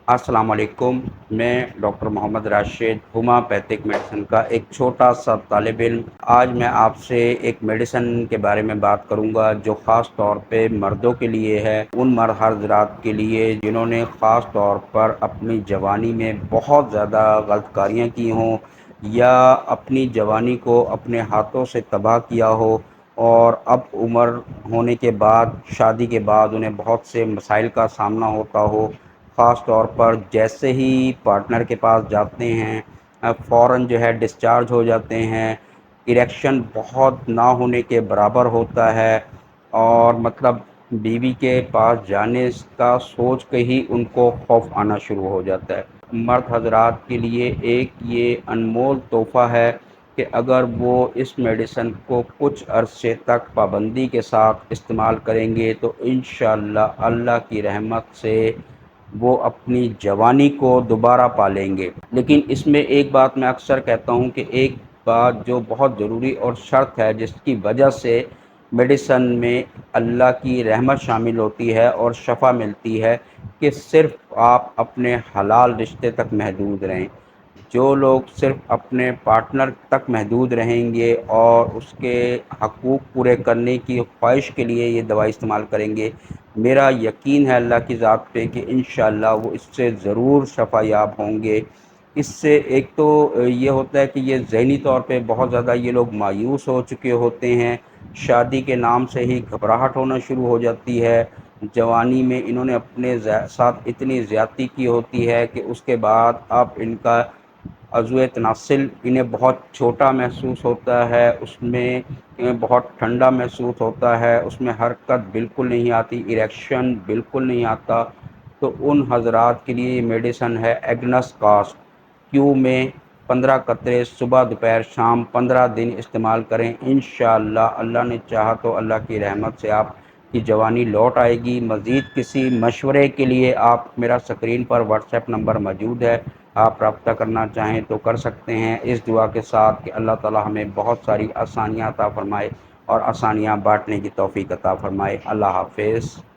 السلام علیکم۔ میں ڈاکٹر محمد راشد ہومیوپیتھک میڈیسن کا ایک چھوٹا سا طالب علم۔ آج میں آپ سے ایک میڈیسن کے بارے میں بات کروں گا جو خاص طور پہ مردوں کے لیے ہے، ان مرد حضرات کے لیے جنہوں نے خاص طور پر اپنی جوانی میں بہت زیادہ غلط کاریاں کی ہوں یا اپنی جوانی کو اپنے ہاتھوں سے تباہ کیا ہو، اور اب عمر ہونے کے بعد، شادی کے بعد انہیں بہت سے مسائل کا سامنا ہوتا ہو۔ خاص طور پر جیسے ہی پارٹنر کے پاس جاتے ہیں فوراً جو ہے ڈسچارج ہو جاتے ہیں، اریکشن بہت نہ ہونے کے برابر ہوتا ہے، اور مطلب بیوی کے پاس جانے کا سوچ کے ہی ان کو خوف آنا شروع ہو جاتا ہے۔ مرد حضرات کے لیے ایک یہ انمول تحفہ ہے کہ اگر وہ اس میڈیسن کو کچھ عرصے تک پابندی کے ساتھ استعمال کریں گے تو انشاءاللہ اللہ کی رحمت سے وہ اپنی جوانی کو دوبارہ پالیں گے۔ لیکن اس میں ایک بات میں اکثر کہتا ہوں کہ ایک بات جو بہت ضروری اور شرط ہے جس کی وجہ سے میڈیسن میں اللہ کی رحمت شامل ہوتی ہے اور شفا ملتی ہے، کہ صرف آپ اپنے حلال رشتے تک محدود رہیں۔ جو لوگ صرف اپنے پارٹنر تک محدود رہیں گے اور اس کے حقوق پورے کرنے کی خواہش کے لیے یہ دوائی استعمال کریں گے، میرا یقین ہے اللہ کی ذات پہ کہ انشاءاللہ وہ اس سے ضرور شفا یاب ہوں گے۔ اس سے ایک تو یہ ہوتا ہے کہ یہ ذہنی طور پہ بہت زیادہ یہ لوگ مایوس ہو چکے ہوتے ہیں، شادی کے نام سے ہی گھبراہٹ ہونا شروع ہو جاتی ہے، جوانی میں انہوں نے اپنے ساتھ اتنی زیادتی کی ہوتی ہے کہ اس کے بعد اب ان کا عضو تناسل انہیں بہت چھوٹا محسوس ہوتا ہے، اس میں بہت ٹھنڈا محسوس ہوتا ہے، اس میں حرکت بالکل نہیں آتی، اریکشن بالکل نہیں آتا۔ تو ان حضرات کے لیے یہ میڈیسن ہے ایگنس کاسٹ کیو میں 15 قطرے صبح دوپہر شام 15 دن استعمال کریں۔ انشاءاللہ اللہ نے چاہا تو اللہ کی رحمت سے آپ کی جوانی لوٹ آئے گی۔ مزید کسی مشورے کے لیے آپ میرا اسکرین پر واٹس ایپ نمبر موجود ہے، آپ رابطہ کرنا چاہیں تو کر سکتے ہیں، اس دعا کے ساتھ کہ اللہ تعالی ہمیں بہت ساری آسانیاں عطا فرمائے اور آسانیاں بانٹنے کی توفیق عطا فرمائے۔ اللہ حافظ۔